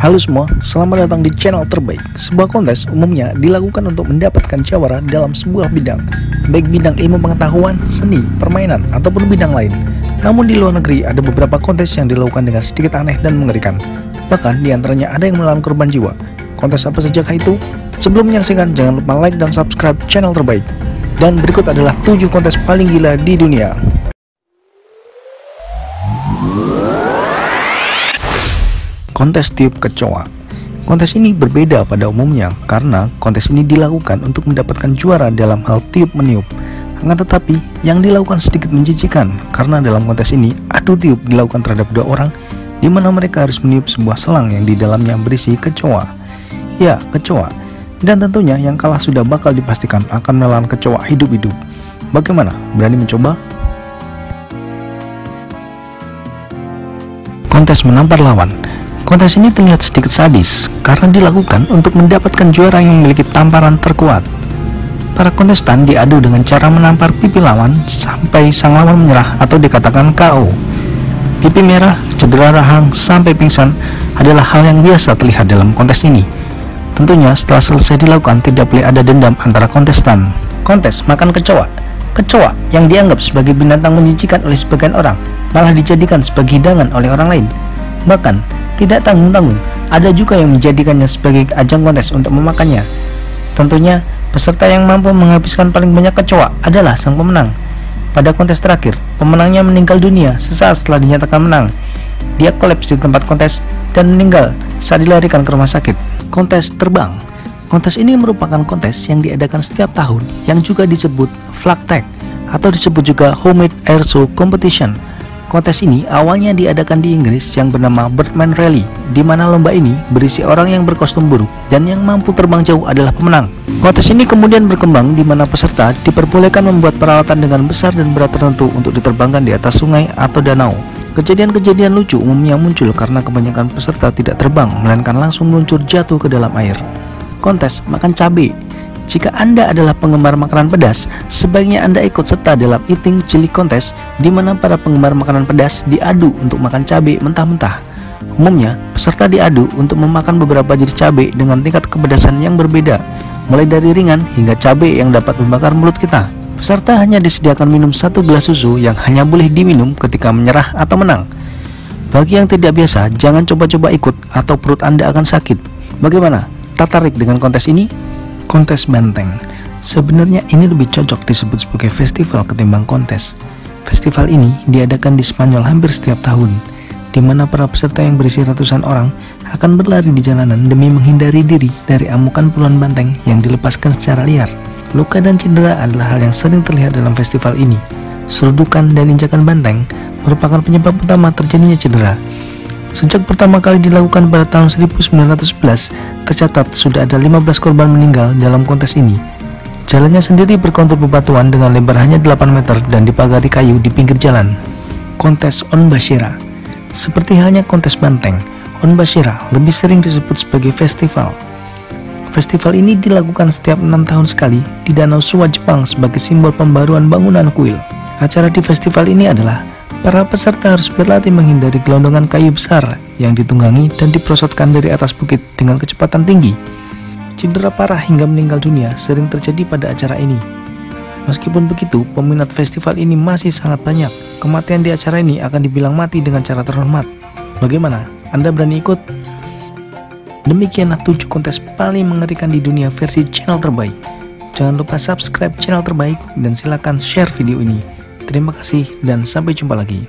Halo semua, selamat datang di channel terbaik. Sebuah kontes umumnya dilakukan untuk mendapatkan jawara dalam sebuah bidang, baik bidang ilmu pengetahuan, seni, permainan, ataupun bidang lain. Namun di luar negeri ada beberapa kontes yang dilakukan dengan sedikit aneh dan mengerikan. Bahkan diantaranya ada yang menelan korban jiwa. Kontes apa sajakah itu? Sebelum menyaksikan, jangan lupa like dan subscribe channel terbaik. Dan berikut adalah 7 kontes paling gila di dunia. Kontes tiup kecoa. Kontes ini berbeda pada umumnya karena kontes ini dilakukan untuk mendapatkan juara dalam hal tiup meniup. Akan tetapi yang dilakukan sedikit menjijikan karena dalam kontes ini adu tiup dilakukan terhadap 2 orang di mana mereka harus meniup sebuah selang yang di dalamnya berisi kecoa. Ya, kecoa. Dan tentunya yang kalah sudah bakal dipastikan akan menelan kecoa hidup-hidup. Bagaimana? Berani mencoba? Kontes menampar lawan. Kontes ini terlihat sedikit sadis karena dilakukan untuk mendapatkan juara yang memiliki tamparan terkuat. Para kontestan diadu dengan cara menampar pipi lawan sampai sang lawan menyerah atau dikatakan KO. Pipi merah, cedera rahang, sampai pingsan adalah hal yang biasa terlihat dalam kontes ini. Tentunya setelah selesai dilakukan tidak boleh ada dendam antara kontestan. Kontes makan kecoa. Kecoa yang dianggap sebagai binatang menjijikan oleh sebagian orang malah dijadikan sebagai hidangan oleh orang lain. Bahkan tidak tanggung-tanggung, ada juga yang menjadikannya sebagai ajang kontes untuk memakannya. Tentunya, peserta yang mampu menghabiskan paling banyak kecoa adalah sang pemenang. Pada kontes terakhir, pemenangnya meninggal dunia sesaat setelah dinyatakan menang. Dia kolaps di tempat kontes dan meninggal saat dilarikan ke rumah sakit. Kontes terbang. Kontes ini merupakan kontes yang diadakan setiap tahun yang juga disebut flag tag atau disebut juga Homemade Air Show Competition. Kontes ini awalnya diadakan di Inggris yang bernama Birdman Rally, di mana lomba ini berisi orang yang berkostum burung dan yang mampu terbang jauh adalah pemenang. Kontes ini kemudian berkembang di mana peserta diperbolehkan membuat peralatan dengan besar dan berat tertentu untuk diterbangkan di atas sungai atau danau. Kejadian-kejadian lucu umumnya muncul karena kebanyakan peserta tidak terbang, melainkan langsung meluncur jatuh ke dalam air. Kontes makan cabai. Jika Anda adalah penggemar makanan pedas, sebaiknya Anda ikut serta dalam eating chili contest di mana para penggemar makanan pedas diadu untuk makan cabai mentah-mentah. Umumnya, peserta diadu untuk memakan beberapa jenis cabai dengan tingkat kepedasan yang berbeda, mulai dari ringan hingga cabai yang dapat membakar mulut kita. Peserta hanya disediakan minum 1 gelas susu yang hanya boleh diminum ketika menyerah atau menang. Bagi yang tidak biasa, jangan coba-coba ikut atau perut Anda akan sakit. Bagaimana? Tertarik dengan kontes ini? Kontes banteng. Sebenarnya ini lebih cocok disebut sebagai festival ketimbang kontes. Festival ini diadakan di Spanyol hampir setiap tahun, di mana para peserta yang berisi ratusan orang akan berlari di jalanan demi menghindari diri dari amukan puluhan banteng yang dilepaskan secara liar. Luka dan cedera adalah hal yang sering terlihat dalam festival ini. Serudukan dan injakan banteng merupakan penyebab utama terjadinya cedera. Sejak pertama kali dilakukan pada tahun 1911, tercatat sudah ada 15 korban meninggal dalam kontes ini. Jalannya sendiri berkontur bebatuan dengan lebar hanya 8 meter dan dipagari kayu di pinggir jalan. Kontes Onbashira. Seperti halnya kontes banteng, Onbashira lebih sering disebut sebagai festival. Festival ini dilakukan setiap 6 tahun sekali di Danau Suwa, Jepang sebagai simbol pembaruan bangunan kuil. Acara di festival ini adalah para peserta harus berlatih menghindari gelondongan kayu besar yang ditunggangi dan diprosotkan dari atas bukit dengan kecepatan tinggi. Cedera parah hingga meninggal dunia sering terjadi pada acara ini. Meskipun begitu, peminat festival ini masih sangat banyak. Kematian di acara ini akan dibilang mati dengan cara terhormat. Bagaimana? Anda berani ikut? Demikianlah 7 kontes paling mengerikan di dunia versi channel terbaik. Jangan lupa subscribe channel terbaik dan silakan share video ini. Terima kasih dan sampai jumpa lagi.